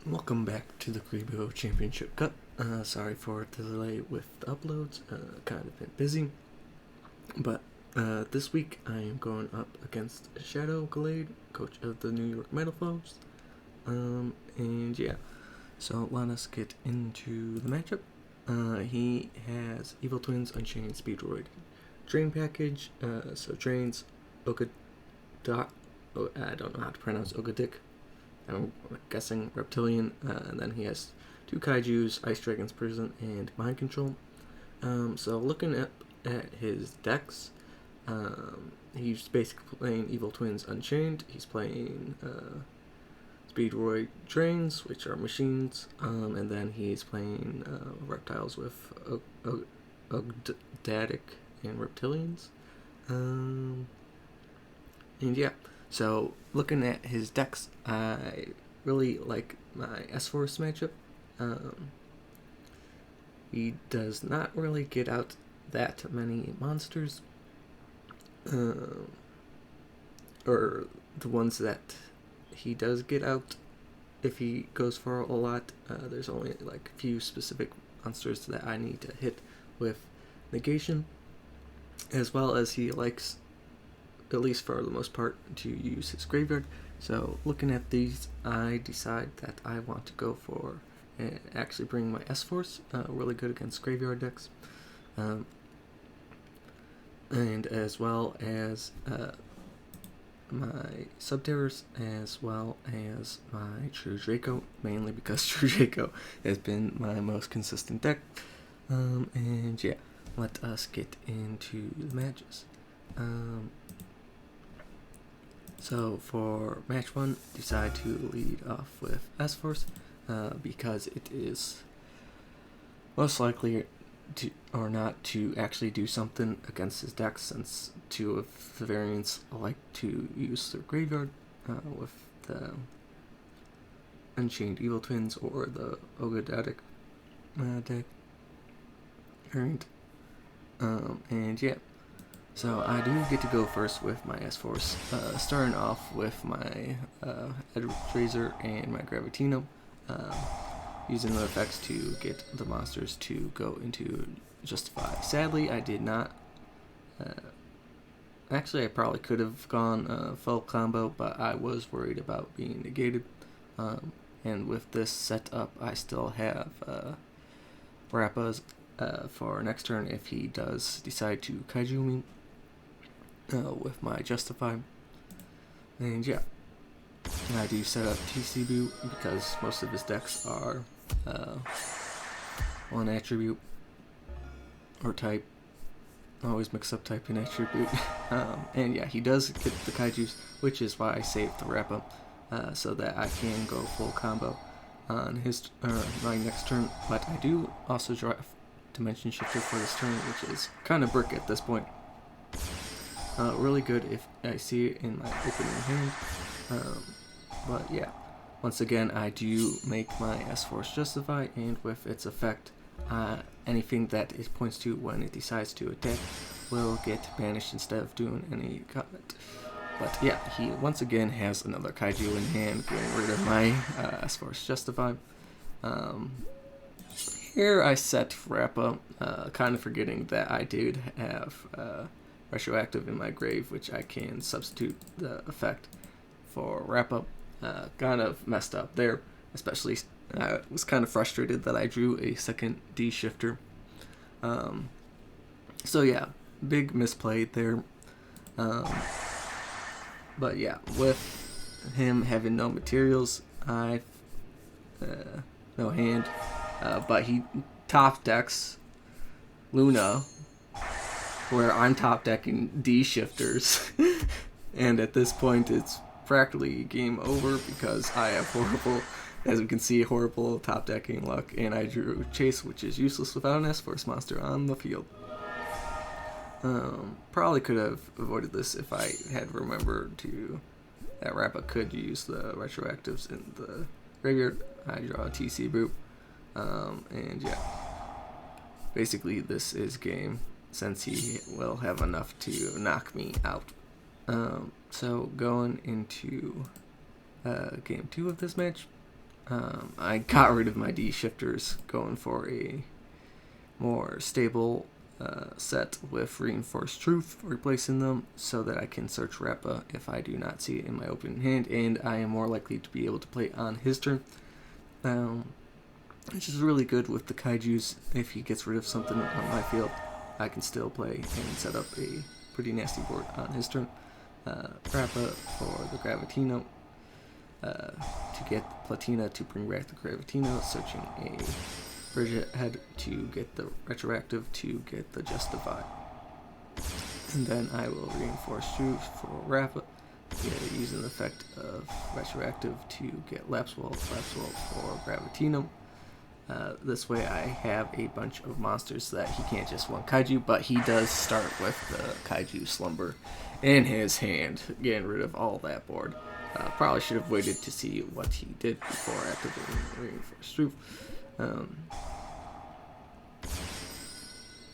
Welcome back to the Kuriboh Championship Cup. Sorry for the delay with the uploads, kind of been busy. But this week I am going up against Shadow Galade, coach of the New York Metalfoes. And yeah, so let us get into the matchup. He has Evil Twins, Unchained, Speedroid, Drain package. So Drains, I don't know how to pronounce Ogadic. I'm guessing Reptilian, and then he has two Kaijus, Ice Dragon's Prison, and Mind Control. So looking at his decks, he's basically playing Evil Twins Unchained, he's playing Speedroid Drains, which are machines, and then he's playing reptiles with Ogdatic and Reptilians. And yeah. So, looking at his decks, I really like my S4 matchup. He does not really get out that many monsters. Or the ones that he does get out, if he goes for a lot, there's only like a few specific monsters that I need to hit with negation. As well as he likes, at least for the most part, to use his graveyard. So looking at these, I decide that I want to go for and actually bring my S-Force, really good against graveyard decks, and as well as my Subterrors, as well as my True Draco, mainly because True Draco has been my most consistent deck. And yeah, let us get into the matches. So for match 1, decide to lead off with S-Force, because it is most likely to or not to actually do something against his deck, since two of the variants like to use their graveyard with the Unchained Evil Twins or the Ogadatic deck variant. And yeah. So I do get to go first with my S-Force, starting off with my Edward Razor and my Gravitino, using the effects to get the monsters to go into Justify. Sadly, I did not. Actually, I probably could have gone full combo, but I was worried about being negated. And with this setup, I still have Rappas for next turn if he does decide to Kaiju me. With my Justify. And yeah, I do set up TC Boot because most of his decks are one attribute or type. I always mix up type and attribute. And yeah, he does get the Kaijus, which is why I saved the wrap up, so that I can go full combo on his my next turn. But I do also draw Dimension Shifter for this turn, which is kind of brick at this point. Really good if I see it in my opening hand. But yeah, once again, I do make my S-Force Justify, and with its effect, anything that it points to when it decides to attack will get banished instead of doing any comment. But yeah, he once again has another Kaiju in hand, getting rid of my S-Force Justify. Here I set Rappa, kind of forgetting that I did have Retroactive in my grave, which I can substitute the effect for Rappa. Kind of messed up there, especially I was kind of frustrated that I drew a second D shifter. So yeah, big misplay there. But yeah, with him having no materials, no hand, but he top decks Luna, where I'm top decking D shifters, and at this point it's practically game over because I have horrible, as we can see, horrible top decking luck, and I drew Chase, which is useless without an S-Force monster on the field. Probably could have avoided this if I had remembered that Rappa could use the retroactives in the graveyard. I draw a TC Boot, and yeah, basically this is game, since he will have enough to knock me out. So going into game 2 of this match, I got rid of my D shifters, going for a more stable set with Reinforced Truth, replacing them so that I can search Rappa if I do not see it in my open hand, and I am more likely to be able to play on his turn. Which is really good with the Kaijus. If he gets rid of something on my field, I can still play and set up a pretty nasty board on his turn. Rappa for the Gravitino to get Platina to bring back the Gravitino, searching a Bridge Head to get the Retroactive to get the Justify. And then I will Reinforce Truth for Rappa, using the effect of Retroactive to get Lapse Wall for Gravitino. This way I have a bunch of monsters that he can't just one Kaiju, but he does start with the Kaiju Slumber in his hand, getting rid of all that board. Probably should have waited to see what he did before activating Reinforced Truth.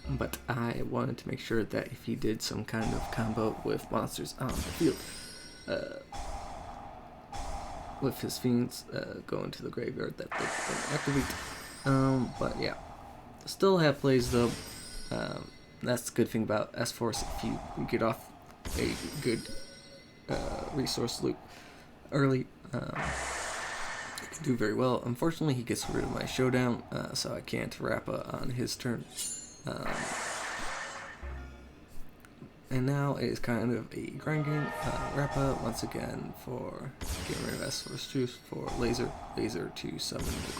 But I wanted to make sure that if he did some kind of combo with monsters on the field, with his fiends going to the graveyard, that they can activate. But yeah, still have plays though. That's the good thing about S-Force. If you get off a good resource loop early, you can do very well. Unfortunately, he gets rid of my showdown, so I can't Rappa on his turn. And now it is kind of a grind game. Rappa once again for getting rid of S4's Truth for Laser to summon the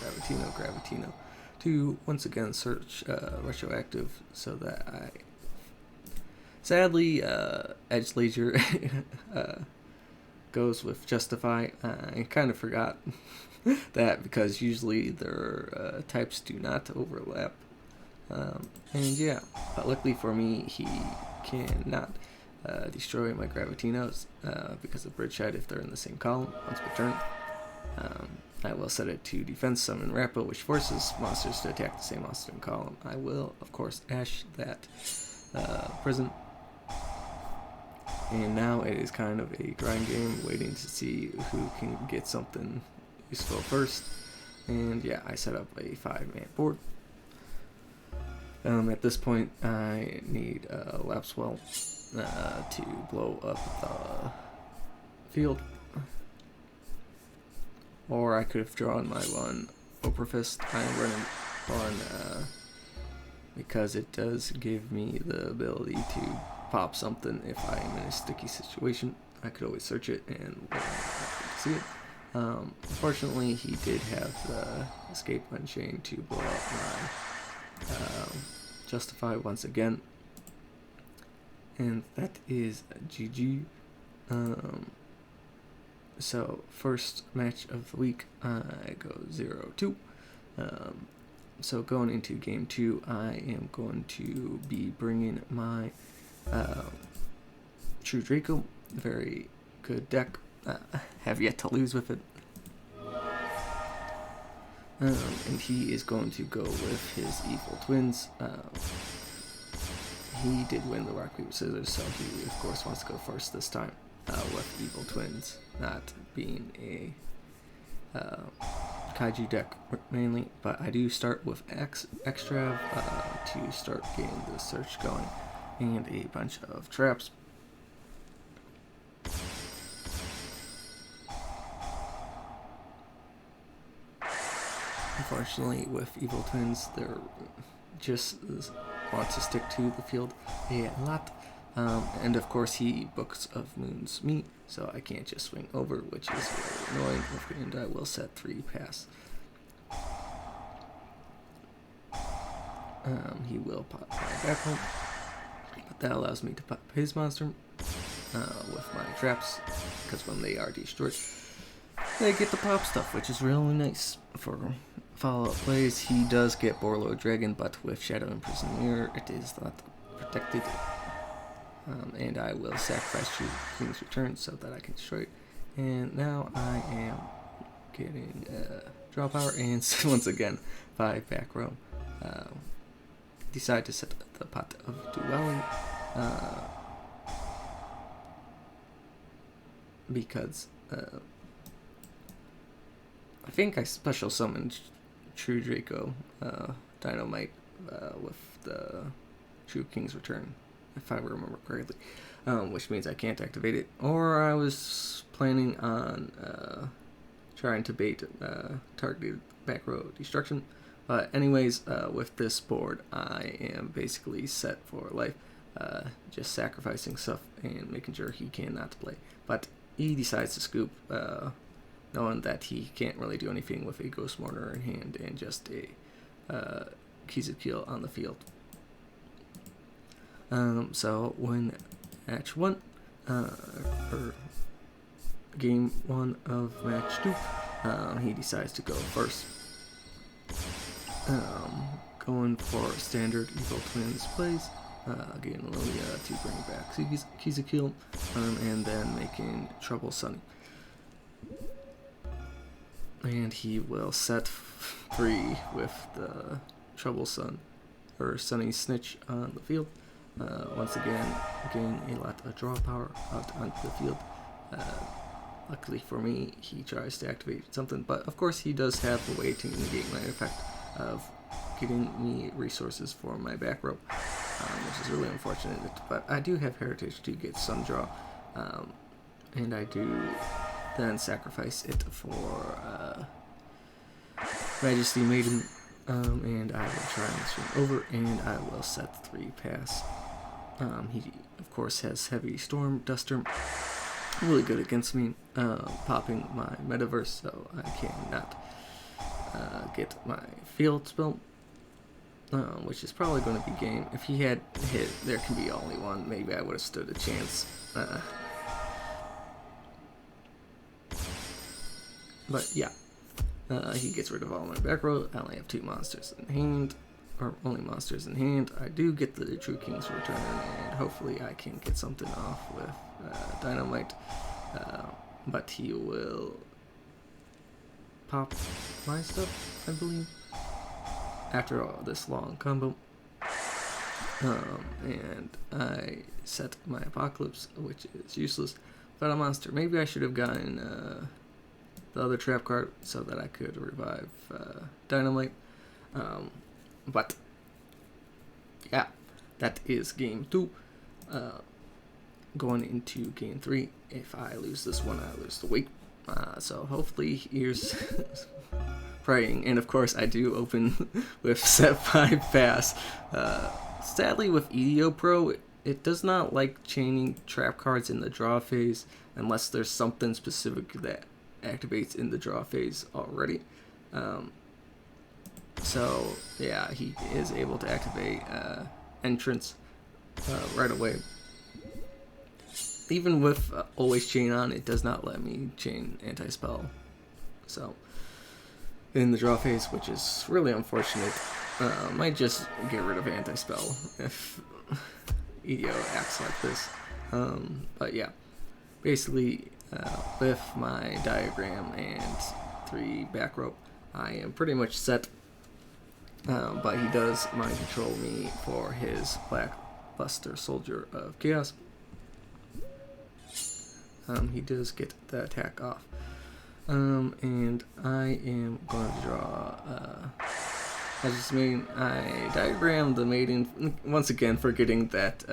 Gravitino to once again search Retroactive so that I sadly Edge Laser goes with Justify. I kind of forgot that because usually their types do not overlap. And yeah, but luckily for me, he cannot destroy my Gravitinos because of Bridge Head if they're in the same column once per turn. I will set it to Defense Summon Rappa, which forces monsters to attack the same monster in column. I will, of course, Ash that Prison. And now it is kind of a grind game, waiting to see who can get something useful first. And yeah, I set up a 5-man board. At this point, I need Lapse Well to blow up the field. Or I could have drawn my one Oprafist. I'm running on because it does give me the ability to pop something if I am in a sticky situation. I could always search it and see it. Unfortunately, he did have the Escape Unchained to blow up my Justify once again, and that is GG. So first match of the week, I go 0-2. So going into game 2, I am going to be bringing my True Draco. Very good deck. Have yet to lose with it. And he is going to go with his Evil Twins. He did win the Rock, Paper, Scissors, so he of course wants to go first this time with Evil Twins, not being a Kaiju deck mainly, but I do start with Extra to start getting the search going, and a bunch of traps. Unfortunately, with Evil Twins, they're just want to stick to the field a lot. And of course, he Books of Moons me, so I can't just swing over, which is very annoying. And I will set 3 pass. He will pop my back home, but that allows me to pop his monster with my traps, because when they are destroyed, they get the pop stuff, which is really nice for follow-up plays. He does get Borlo Dragon, but with Shadow Imprisoned Mirror, it is not protected. And I will sacrifice King's Return so that I can destroy it. And now I am getting draw power, and once again, 5 back row. Decide to set the Pot of Dueling because I think I special summoned True Draco Dynamite with the True King's Return, if I remember correctly, which means I can't activate it. Or I was planning on trying to bait targeted back row destruction. But anyways, with this board, I am basically set for life, just sacrificing stuff and making sure he cannot play. But he decides to scoop, knowing that he can't really do anything with a Ghost Mourner in hand and just a KCC on the field. So when match 1, or game 1 of match 2, he decides to go first. Going for standard Evil Twins plays, getting Lilia to bring back KCC, and then making Trouble Sunny. And he will set free with the Trouble Sunny Snitch on the field. Once again, gain a lot of draw power out onto the field. Luckily for me, he tries to activate something, but of course he does have a way to negate my effect of getting me resources for my back row, which is really unfortunate, but I do have Heritage to get some draw, and I do then sacrifice it for Majesty Maiden, and I will try and swing over, and I will set 3 pass. He of course has Heavy Storm Duster, really good against me, popping my Metaverse, so I cannot get my field spell, which is probably going to be game. If he had hit There Can Be Only One, maybe I would have stood a chance. But yeah, he gets rid of all my back row. I only have 2 monsters in hand, or only monsters in hand. I do get the True King's Return, and hopefully I can get something off with Dynamite, but he will pop my stuff, I believe, after all this long combo. And I set my Apocalypse, which is useless, but a monster. Maybe I should have gotten the other trap card so that I could revive Dynamite. But yeah, that is game 2. Going into game 3, if I lose this one, I lose the weight. So hopefully here's praying. And of course I do open with set 5 pass. Sadly with EDO Pro, it does not like chaining trap cards in the draw phase unless there's something specific that activates in the draw phase already. So yeah, he is able to activate Entrance right away. Even with always chain on, it does not let me chain anti-spell. So in the draw phase, which is really unfortunate, might just get rid of anti-spell if EDO acts like this. But yeah, basically with my diagram and 3 back rope, I am pretty much set. But he does mind control me for his Blackbuster Soldier of Chaos. He does get the attack off. And I am going to draw I diagrammed the Maiden, once again forgetting that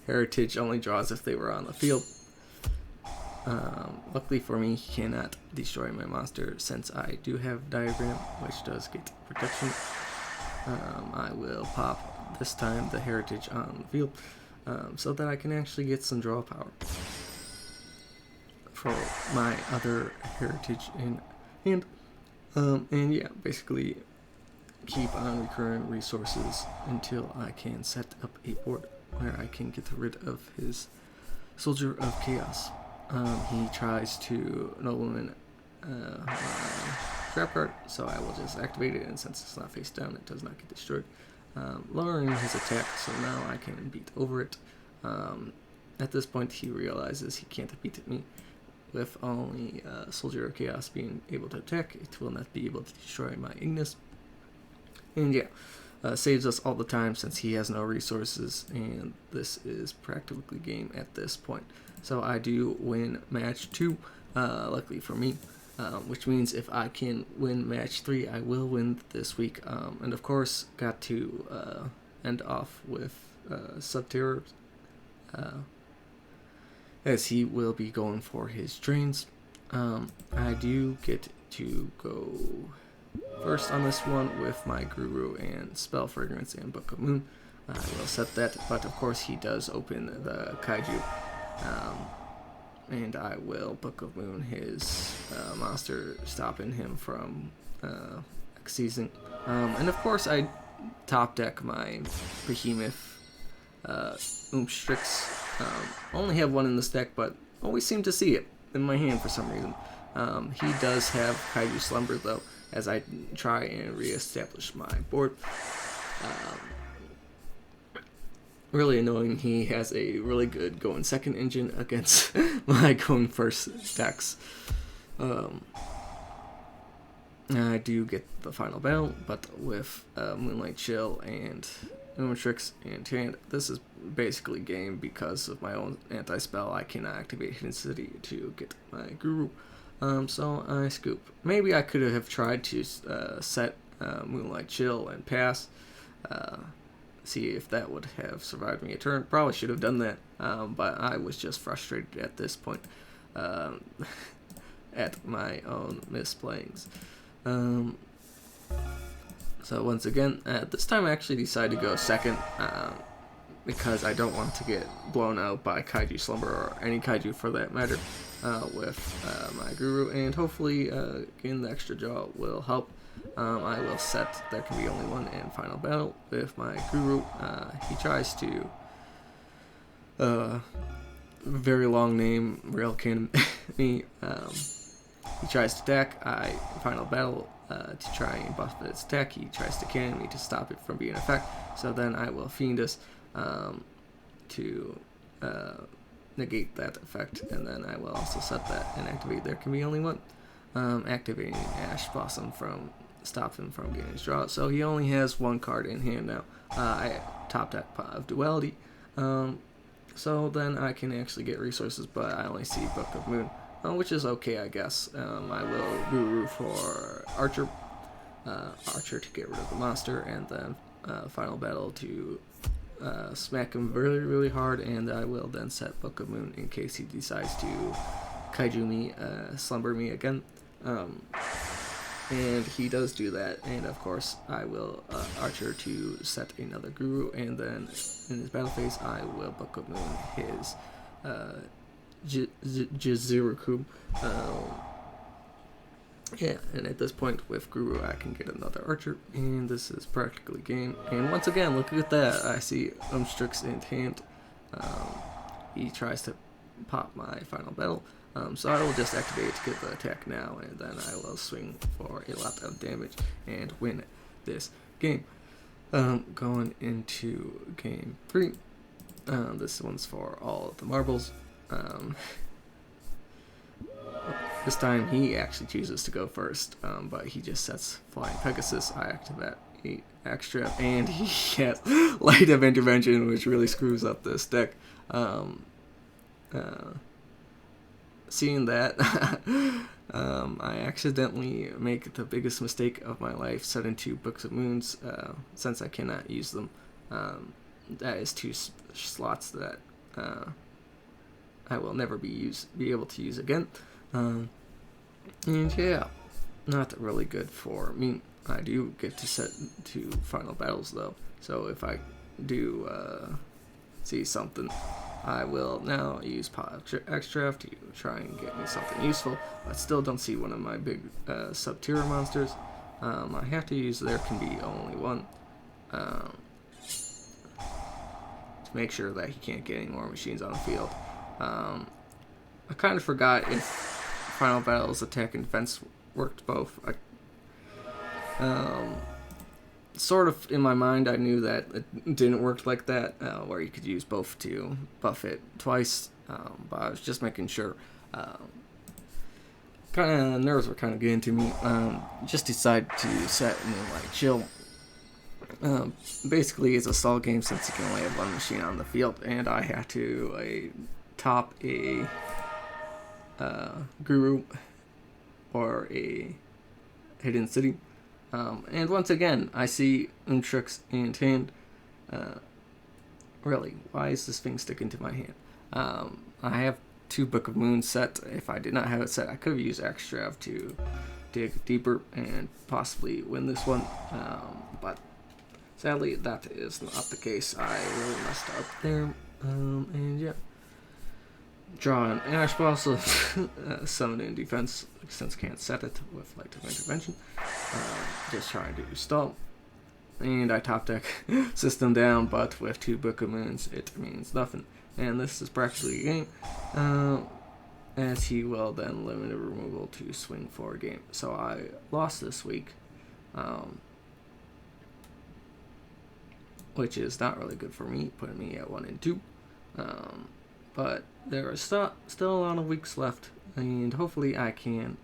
Heritage only draws if they were on the field. Luckily for me, he cannot destroy my monster since I do have Diagram, which does get protection. I will pop, this time, the Heritage on the field, so that I can actually get some draw power for my other Heritage in hand. And yeah, basically keep on recurring resources until I can set up a board where I can get rid of his Soldier of Chaos. He tries to nobleman my trap card, so I will just activate it, and since it's not face down, it does not get destroyed, lowering his attack, so now I can beat over it. At this point, he realizes he can't beat me. With only Soldier of Chaos being able to attack, it will not be able to destroy my Ignis. And yeah, saves us all the time since he has no resources, and this is practically game at this point. So I do win match 2, luckily for me. which means if I can win match 3, I will win this week. And of course, got to end off with Subterror, as he will be going for his drains. I do get to go first on this one with my Guru and Spell Fragrance and Book of Moon. I will set that, but of course he does open the Kaiju. And I will Book of Moon his monster, stopping him from seizing. And of course I top deck my Behemoth Strix. Only have one in this deck, but always seem to see it in my hand for some reason. He does have Kaiju Slumber though, as I try and re-establish my board. Really annoying, he has a really good going second engine against my going first decks. I do get the final battle, but with Moonlight Chill and Tricks and Unchained, this is basically game because of my own anti-spell. I cannot activate Hidden City to get my Guru. So I scoop. Maybe I could have tried to set Moonlight Chill and pass. See if that would have survived me a turn. Probably should have done that, but I was just frustrated at this point at my own misplayings. So once again, this time I actually decided to go second because I don't want to get blown out by Kaiju Slumber, or any Kaiju for that matter, with my Guru, and hopefully getting the extra draw will help. I will set There Can Be Only One and Final Battle with my Guru. He tries to, very long name, Rail Cannon me. He tries to attack. I Final Battle to try and buff its attack. He tries to cannon me to stop it from being an effect. So then I will Fiendus to negate that effect, and then I will also set that and activate There Can Be Only One. Activating Ash Blossom from stop him from getting his draw. So he only has one card in hand now. I top deck of Duality. So then I can actually get resources, but I only see Book of Moon, which is okay, I guess. I will Guru for Archer. Archer to get rid of the monster, and then Final Battle to smack him really, really hard, and I will then set Book of Moon in case he decides to Kaiju me, Slumber me again. And he does do that, and of course I will Archer to set another Guru, and then in his battle phase I will Book of Moon his Jizuruku. Yeah, and at this point with Guru I can get another Archer, and this is practically game. And once again, look at that, I see Strix in hand. He tries to pop my Final Battle. So I will just activate to get the attack now, and then I will swing for a lot of damage and win this game. Going into game 3. This one's for all of the marbles. This time he actually chooses to go first, but he just sets Flying Pegasus. I activate extra, and he has Light of Intervention, which really screws up this deck. Seeing that, I accidentally make the biggest mistake of my life, setting 2 Books of Moons, since I cannot use them. That is 2 slots that I will never be able to use again. And yeah, not really good for me. I do get to set 2 Final Battles though, so if I do see something, I will now use Pot Extract to try and get me something useful, but still don't see one of my big Subterror monsters. I have to use There Can Be Only One to make sure that he can't get any more machines on the field. I kind of forgot if Final Battle's attack and defense worked both. Sort of in my mind I knew that it didn't work like that, where you could use both to buff it twice, but I was just making sure. Kind of nerves were kind of getting to me. Just decided to set Moonlight Chill. Basically it's a stall game since you can only have one machine on the field, and I had to top a Guru or a hidden city. And once again, I see Unchained and hand. Really, why is this thing sticking to my hand? I have 2 Book of Moons set. If I did not have it set, I could have used Extrav to dig deeper and possibly win this one. But sadly, that is not the case. I really messed up there. And yeah. Draw an Ash, but also summon in defense since can't set it with Light of Intervention. Just trying to stall. And I top deck system down, but with 2 Book of Moons, it means nothing. And this is practically a game, as he will then limit a removal to swing for a game. So I lost this week, which is not really good for me, putting me at 1 and 2. But there are still a lot of weeks left, and hopefully I can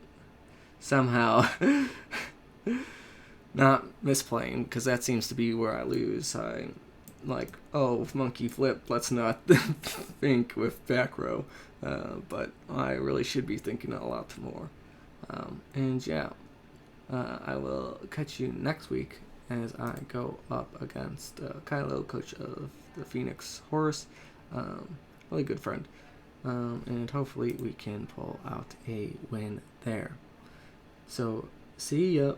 somehow not misplaying, because that seems to be where I lose. I'm like, oh, monkey flip, let's not think with back row, but I really should be thinking a lot more. And yeah, I will catch you next week as I go up against Kylo, coach of the Phoenix Horse. Really good friend, and hopefully we can pull out a win there. So, see ya.